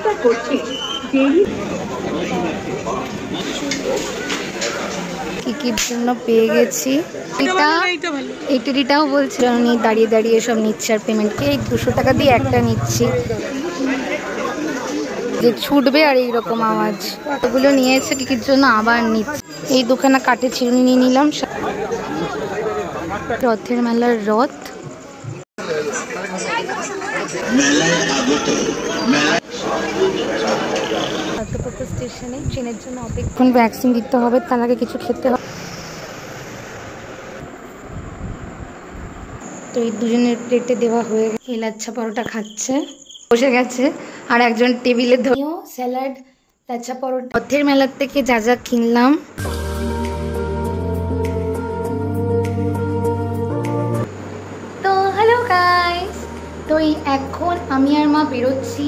চিন্তা করছে দেরি কি জন্য পেয়ে গেছি। এই টেডিটাও বলছে উনি দাঁড়িয়ে দাঁড়িয়ে সব নিচ্ছে আর পেমেন্টকে এই 200 টাকা দিয়ে একটা নিচ্ছি যে ছুটবে আর এইরকম আওয়াজ। ওগুলো নিয়েছে কির জন্য আবার নিচ্ছে। এই দুখানা কাঠের চিরুনি নিয়ে নিলাম। রথের মেলার রথ স্টেশনে ট্রেনের জন্য অপেক্ষণ ভ্যাকসিন দিতে হবে, তার আগে কিছু খেতে হবে। তো এই দুজনের প্লেটে দেওয়া হয়ে গেছে। লাচ্ছা পরোটা খাচ্ছে, বসে গেছে। আর একজন টেবিলে ধরিও স্যালাড, লাচ্ছা পরোটা। রথের মেলার থেকে যা যা কিনলাম। তো হ্যালো গাইস, তো এখন আমি আর মা বেরোচ্ছি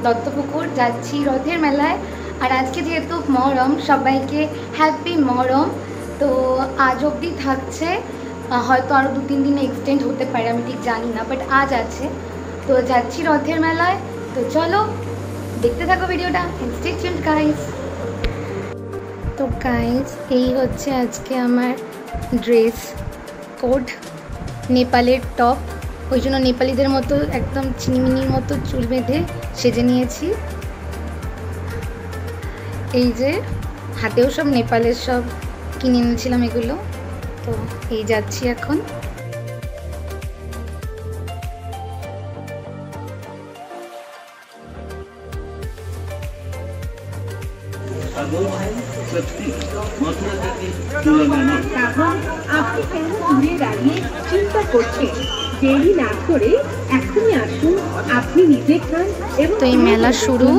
দত্তপুকুর, যাচ্ছি রথের মেলায়। আর আজকে যেহেতু মহরম, সবাইকে হ্যাপি মহরম। তো আজ অবধি থাকছে, হয়তো আরও 2-3 দিন এক্সটেন্ড হতে পারে, আমি ঠিক জানি না, বাট আজ আছে। তো যাচ্ছি রথের মেলায়। তো চলো দেখতে থাকো ভিডিওটা, স্টে টিউনড গাইস। তো গাইস এই হচ্ছে আজকে আমার ড্রেস কোড, নেপালের টপ। ওই জন্য নেপালিদের মতো একদম চিনিমিনির মতো চুল বেঁধে সেজে নিয়েছি। এই যে হাতেও সব নেপালের সব কিনে এনেছিলাম এগুলো। তো এই যাচ্ছি এখন। আপনি কেন দূরে দাঁড়িয়ে চিন্তা করছেন? দেরি না করে এখনই আসুন, আপনি নিজে খান। এবং তো এই মেলা শুরু।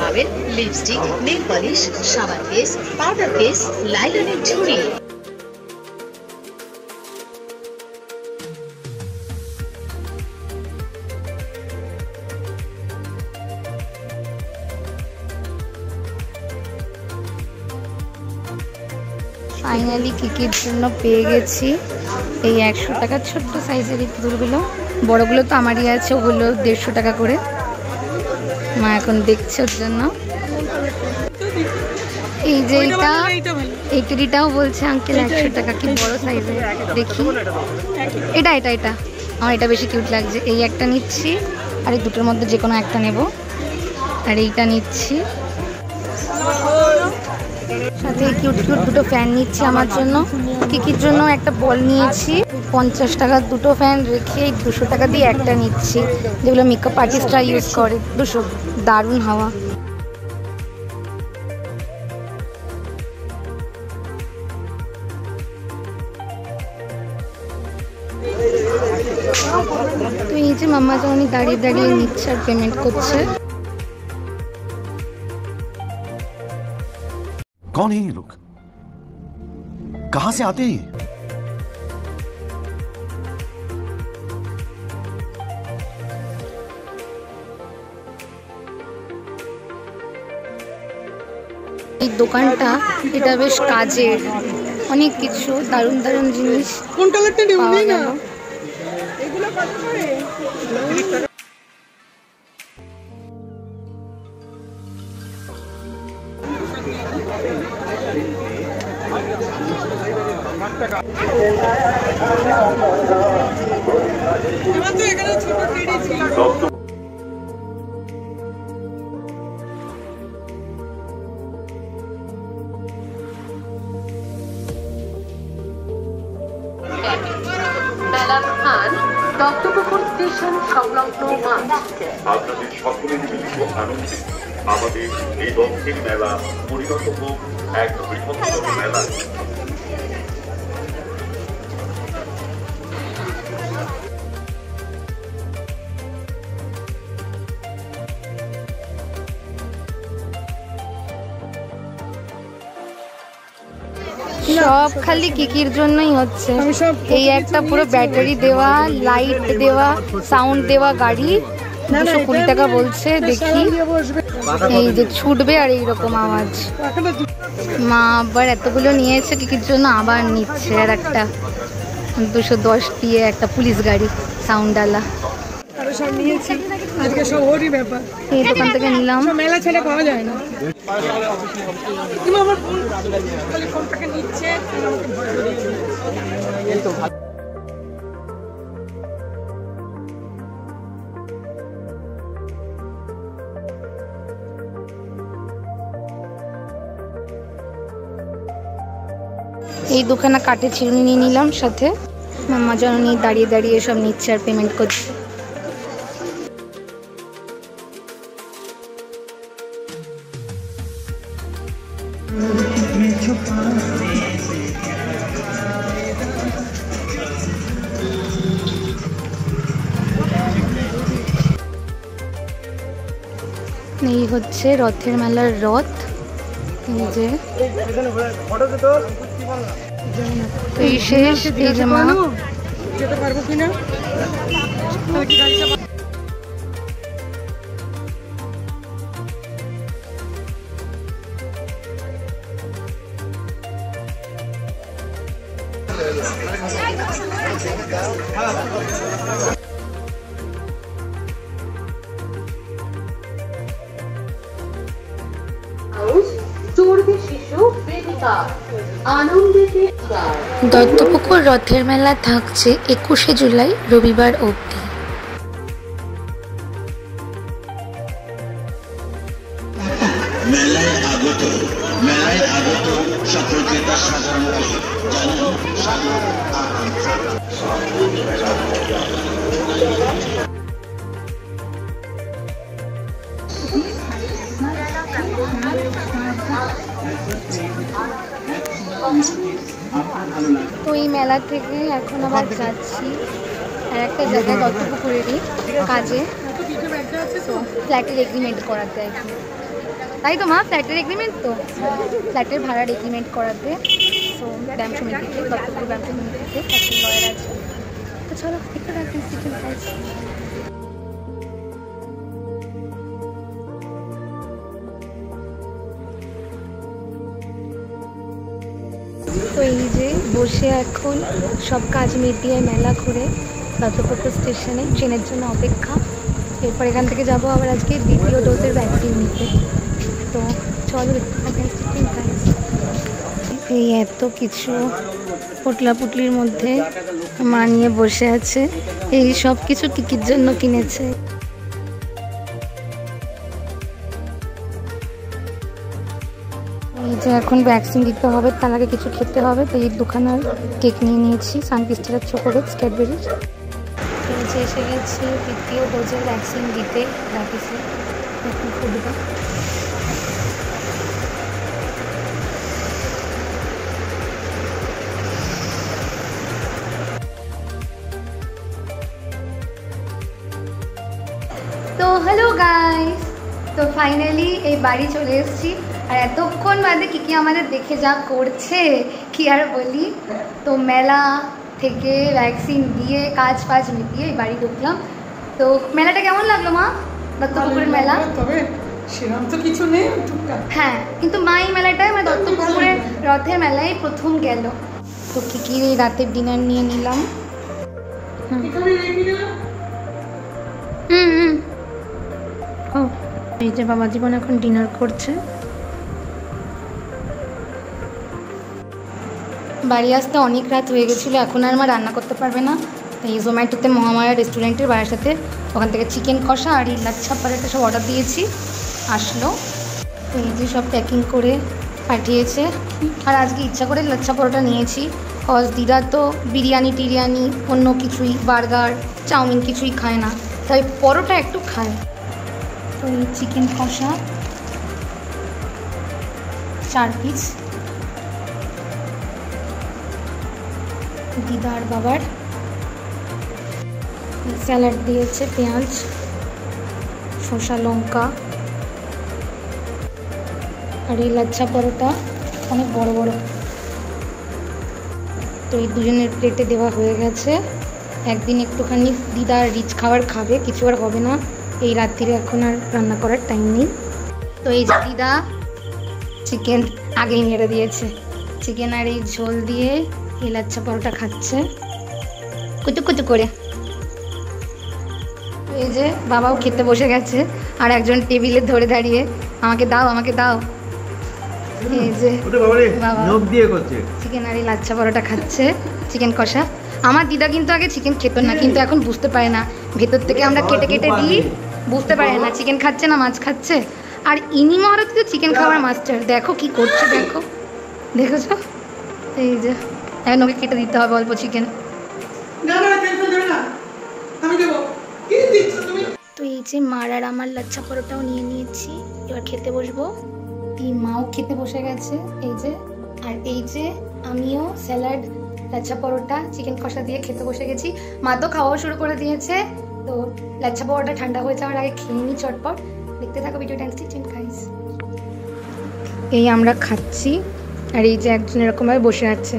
পাবেন লিপস্টিক, নেল পলিশ, সাবান ফেস, পাউডার ফেস, লাইলনের ঝুড়ি। ফাইনালি কিকির জন্য পেয়ে গেছি এই 100 টাকার ছোট্ট সাইজের এই পুতুলগুলো। বড়গুলো তো আমারই আছে, ওগুলো 150 টাকা করে। মা এখন দেখছে ওর জন্য। এই যে এই টেডিটাও বলছে আঙ্কেল 100 টাকা, কি বড় সাইজের। দেখি এটা এটা এটা আমার এটা বেশি কিউট লাগছে। এই একটা নিচ্ছি, আর এই দুটোর মধ্যে যে কোনো একটা নেব। আর এইটা নিচ্ছি, সাথে কিউট কিউট দুটো ফ্যান নিচ্ছি আমার জন্য। কিকির জন্য একটা বল নিয়েছি। 50 টাকার দুটো ফ্যান রেখে 200 টাকা দিয়ে একটা নিচ্ছি, যেগুলো মেকআপ আর্টিস্টরা ইউজ করে। 200, দারুণ হাওয়া। তো এই যে মাম্মা যখন দাঁড়িয়ে দাঁড়িয়ে নিচ্ছে আর পেমেন্ট করছে। कौन है ये लोग? कहां से आते हैं? এই দোকানটা এটা বেশ কাজের, অনেক কিছু দারুণ দারুণ জিনিস। কোন কালারটা নেব না এগুলো কত করে? মেলার স্থান দত্তপুকুর স্টেশন সংলগ্ন মাঠ। আপনাদের সকলের মিলিত আনন্দে আমাদের এই দক্ষিণ মেলা পরিণত হোক এক বৃহত্তর মেলা। সব খালি কিকির জন্যই হচ্ছে। এই একটা পুরো ব্যাটারি দেওয়া, লাইট দেওয়া, সাউন্ড দেওয়া গাড়ি 220 টাকা বলছে। দেখি এই যে ছুটবে আর এইরকম আওয়াজ। মা আবার এতগুলো নিয়েছে কিকির জন্য, আবার নিচ্ছে আর একটা 210 দিয়ে একটা পুলিশ গাড়ি সাউন্ডওয়ালা। সব নিয়েছি আজকে, সব ওরই ব্যাপার। এই দোকান থেকে নিলাম। মেলা ছেড়ে পাওয়া যায় না। আমার ফোনটাকে নিচ্ছে। এই দোকানে কাঠের চিরুনি নিয়ে নিলাম, সাথে মাম্মা জননী দাঁড়িয়ে দাঁড়িয়ে সব নিচ্ছে আর পেমেন্ট করছে। এই হচ্ছে রথের মেলার রথ। এই যে এই শেষ, এই যে মা যেতে পারবো কিনা। দত্তপুকুর রথের মেলা থাকছে 21শে জুলাই রবিবার অবধি। মেলায় আগত সকল ক্রেতা সাধারণত তো এই মেলা থেকে এখন আবার যাচ্ছি আর একটা জায়গায় দত্তপুকুরেরই কাজে, তো ফ্ল্যাটের এগ্রিমেন্ট করাতে আর কি। তাই তো মা, ফ্ল্যাটের এগ্রিমেন্ট, তো ফ্ল্যাটের ভাড়ার এগ্রিমেন্ট করাতে। তো ব্যায়াম সমিতিতে, দত্তপুর ব্যায়াম সমিতিতে একটা লয়ার আছে। তো চলো একটু রাখি কাজ। তো এই যে বসে এখন সব কাজ মিটিয়ে মেলা ঘুরে দত্তপুকুর স্টেশনে ট্রেনের জন্য অপেক্ষা। এরপর এখান থেকে যাব আবার আজকে দ্বিতীয় ডোজের ভ্যাকসিন নিতে। তো চলো এই এত কিছু পোটলাপুটলির মধ্যে মা নিয়ে বসে আছে। এই সব কিছু কিকির জন্য কিনেছে। এই যে এখন ভ্যাকসিন দিতে হবে, তার আগে কিছু খেতে হবে। তো এই দোকানের কেক নিয়ে নিয়েছি, সানক্রিস্টালের চকোলেটস, ক্যাডবেরিজ। এসে গেছি দ্বিতীয় ডোজের ভ্যাকসিন দিতে রাখিছে। এখন ফুটবে। তো হ্যালো গাইস, তো ফাইনালি এই বাড়ি চলে এসেছি। আর এতক্ষণ বাদে কিকি আমাদের দেখে যা করছে কি আর বলি। তো মেলা থেকে ভ্যাকসিন দিয়ে কাজ ফাজ মিটিয়ে এই বাড়ি ঢুকলাম। তো মেলাটা কেমন লাগলো মা, দত্তপুকুরের মেলা? তবে সেরকম তো কিছু নেই। হ্যাঁ, কিন্তু মা এই মেলাটায় মানে দত্তপুকুরের রথের মেলায় প্রথম গেল। তো কিকির এই রাতের ডিনার নিয়ে নিলাম। এই যে বাবা জীবন এখন ডিনার করছে। বাড়ি আসতে অনেক রাত হয়ে গেছিলো, এখন আর মা রান্না করতে পারবে না। এই জোম্যাটোতে মহামায়া রেস্টুরেন্টের বাড়ির সাথে ওখান থেকে চিকেন কষা আর এই লাচ্ছা পরোটা সব অর্ডার দিয়েছি, আসলো। তো এই যে সব প্যাকিং করে পাঠিয়েছে। আর আজকে ইচ্ছা করে লাচ্ছা পরোটা নিয়েছি, কজ দিদা তো বিরিয়ানি টিরিয়ানি অন্য কিছুই, বার্গার চাউমিন কিছুই খায় না, তাই পরোটা একটু খায়। তো এই চিকেন কষা 4 পিস দিদার বাবার, স্যালাড দিয়েছে, পেঁয়াজ শসা লঙ্কা, আর এই লাচ্ছা পরোটা অনেক বড় বড়। তো এই দুজনের প্লেটে দেওয়া হয়ে গেছে। একদিন একটুখানি দিদা রিচ খাবার খাবে, কিছু আর হবে না, এই রাত্রিরে এখন আর রান্না করার টাইম নেই। তো এই যে দিদা চিকেন আগেই নেড়ে দিয়েছে, চিকেন আর এই ঝোল দিয়ে এই লাচ্ছা পরোটা খাচ্ছে কুচু কুচু করে। এই যে বাবাও খেতে বসে গেছে, আর একজন টেবিলে ধরে দাঁড়িয়ে আমাকে দাও আমাকে দাও। এই যে বাবা চিকেন আর এই লাচ্ছা পরোটা খাচ্ছে, চিকেন কষা। আমার দিদা কিন্তু আগে চিকেন খেত না, কিন্তু এখন বুঝতে পারে না, ভেতর থেকে আমরা কেটে কেটে দিই, বুঝতে পারে না চিকেন খাচ্ছে না মাছ খাচ্ছে। আর ইনি মহারতী তো চিকেন খাওয়ার মাস্টার, দেখো কি করছে, দেখো দেখেছো। এই যে এখন ওকে কেটে দিতে হবে অল্প চিকেন। তো এই যে মার আর আমার লাচ্ছা পরোটাও নিয়ে নিয়েছি, এবার খেতে বসবো। এই মাও খেতে বসে গেছে এই যে, আর এই যে আমিও স্যালাড লাচ্ছা পরোটা চিকেন কষা দিয়ে খেতে বসে গেছি। মা তো খাওয়াও শুরু করে দিয়েছে। তো লাচ্ছা পরোটা ঠান্ডা হয়ে যাওয়ার আগে খেয়ে নিই চটপট। দেখতে থাকো ভিডিওটা, চিকেন খাইস। এই আমরা খাচ্ছি, আর এই যে একজন এরকমভাবে বসে আছে,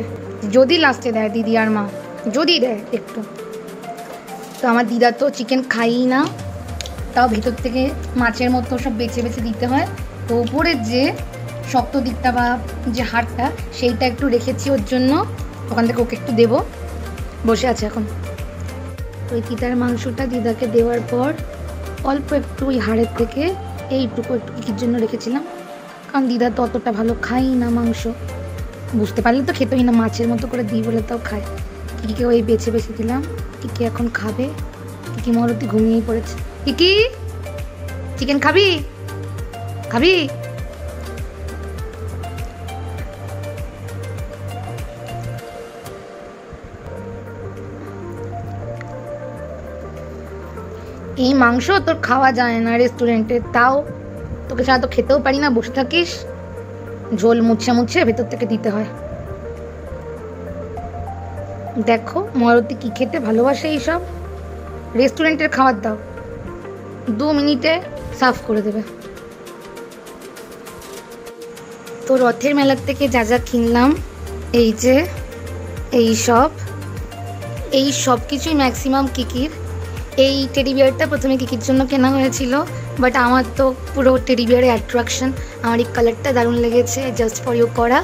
যদি লাস্টে দেয় দিদি আর মা, যদি দেয় একটু। তো আমার দিদা তো চিকেন খাই না, তাও ভেতর থেকে মাছের মতো সব বেছে বেছে দিতে হয়। তো উপরের যে শক্ত দিকটা বা যে হাড়টা সেইটা একটু রেখেছি ওর জন্য, ওখান থেকে ওকে একটু দেবো, বসে আছে এখন। তো ওই দিদার মাংসটা দিদাকে দেওয়ার পর অল্প একটু ওই হাড়ের থেকে এইটুকু একটু কিকির জন্য রেখেছিলাম, কারণ দিদা তো অতটা ভালো খাই না মাংস, বুঝতে পারলে তো খেতেই না, মাছের মতো করে দিই বলে তাও খায়। কিকিকে ওই বেছে বেছে দিলাম, কিকি এখন খাবে। কিকি মহারতী ঘুমিয়েই পড়েছে। কিকি চিকেন খাবি খাবি? এই মাংস তোর খাওয়া যায় না রেস্টুরেন্টে, তাও তোকে ছাড়া তো খেতেও পারি না, বসে থাকিস, ঝোল মুছে মুছে ভেতর থেকে দিতে হয়। দেখো মহারতী কি খেতে ভালোবাসে, এইসব রেস্টুরেন্টের খাবার দাও 2 মিনিটে সার্ভ করে দেবে। তো রথের মেলার থেকে যা যা কিনলাম, এই যে এই সব কিছুই ম্যাক্সিমাম কিকির। এই টেডি বিয়ারটা প্রথমে কিকির জন্য কেনা হয়েছিল, বাট আমার তো পুরো টেডি বিয়ারের অ্যাট্রাকশন, আমার এই কালারটা দারুণ লেগেছে, জাস্ট ফর ইউ করা।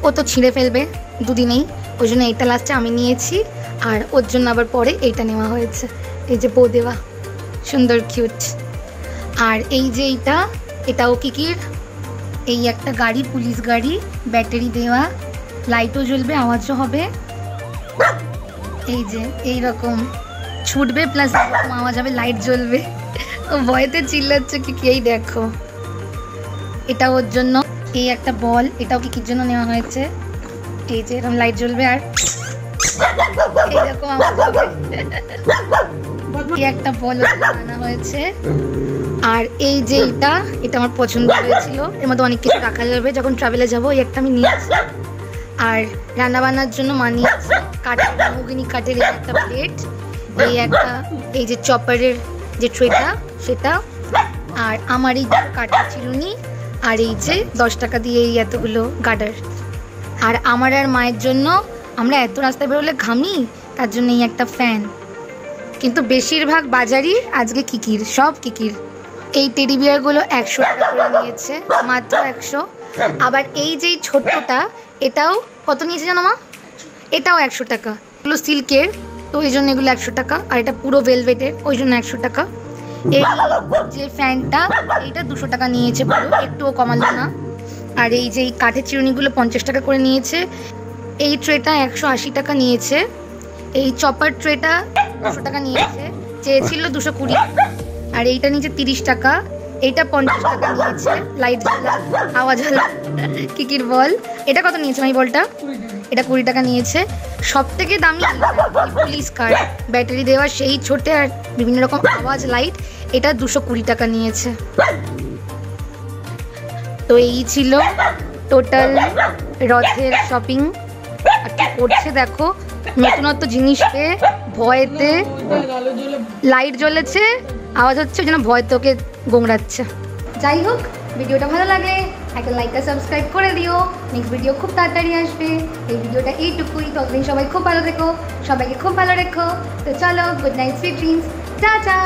ও তো ছিঁড়ে ফেলবে দুদিনেই, ওই জন্য এইটা লাস্টে আমি নিয়েছি, আর ওর জন্য আবার পরে এইটা নেওয়া হয়েছে। এই যে বউ দেওয়া, সুন্দর কিউট। আর এই যে এটাও কিকির। এই একটা গাড়ি, পুলিশ গাড়ি, ব্যাটারি দেওয়া, লাইটও জ্বলবে, আওয়াজও হবে। এই যে এইরকম ছুটবে প্লাস আওয়াজ হবে, লাইট জ্বলবে। ও ভয়েতে চিল্লাচ্ছে কিকি। এই দেখো এটা ওর জন্য। এই একটা বল, এটাও কিকির জন্য নেওয়া হয়েছে। এই যে এরকম লাইট জ্বলবে, আর এইরকম আওয়াজ হবে। এই একটা বল আনা হয়েছে। আর এই যে এটা আমার পছন্দ হয়েছিল, এর মধ্যে অনেক কিছু রাখা যাবে যখন ট্রাভেলে যাবো। এই একটা আমি নিয়েছি। আর রান্না বান্নার জন্য মানিয়েছি কাঠের, মুগিনি কাঠের এই একটা প্লেট, এই যে চপারের যে ট্রেটা সেটা, আর আমার এই কাঠের চিরুনি, আর এই যে 10 টাকা দিয়ে এই এতগুলো গার্ডার। আর আমার আর মায়ের জন্য, আমরা এত রাস্তায় বেরোলে ঘামি, তার জন্য এই একটা ফ্যান। কিন্তু বেশিরভাগ বাজারই আজকে কিকির, সব কিকির। এই টেডি বিয়ারগুলো 100 টাকা করে নিয়েছে, মাত্র 100। আবার এই যে ছোট্টটা, এটাও কত নিয়েছে জানো মা? এটাও 100 টাকা। এগুলো সিল্কের, তো ওই জন্য এগুলো 100 টাকা। আর এটা পুরো ভেলভেটের, ওই জন্য 100 টাকা। এই যে ফ্যানটা, এইটা 200 টাকা নিয়েছে পুরো, একটুও কমালো না। আর এই যে এই কাঠের চিরুনিগুলো 50 টাকা করে নিয়েছে। এই ট্রেটা 180 টাকা নিয়েছে। এই চপার ট্রেটা 200 টাকা নিয়েছে, চেয়েছিল 220। আর এইটা নিয়েছে 30 টাকা। এইটা 50 টাকা নিয়েছে, লাইট আওয়াজ হলো কিকির বল। এটা কত নিয়েছে এই বলটা? এটা 20 টাকা নিয়েছে। সব থেকে দামি পুলিশ কার, ব্যাটারি দেওয়া, সেই ছোটে, আর বিভিন্ন রকম আওয়াজ লাইট, এটা 220 টাকা নিয়েছে। তো এই ছিল টোটাল রথের শপিং। আর কি করছে দেখো, নতুনত্ব জিনিসকে ভয়েতে, লাইট জ্বলেছে, আওয়াজ হচ্ছে, ওই জন্য ভয়তে ওকে গোংড়াচ্ছে। যাই হোক, ভিডিওটা ভালো লাগলে একটা লাইক আর সাবস্ক্রাইব করে দিও। নেক্সট ভিডিও খুব তাড়াতাড়ি আসবে। এই ভিডিওটা এইটুকুই, ততদিন সবাই খুব ভালো থেকো, সবাইকে খুব ভালো রেখো। তো চলো, good night, sweet dreams, tata.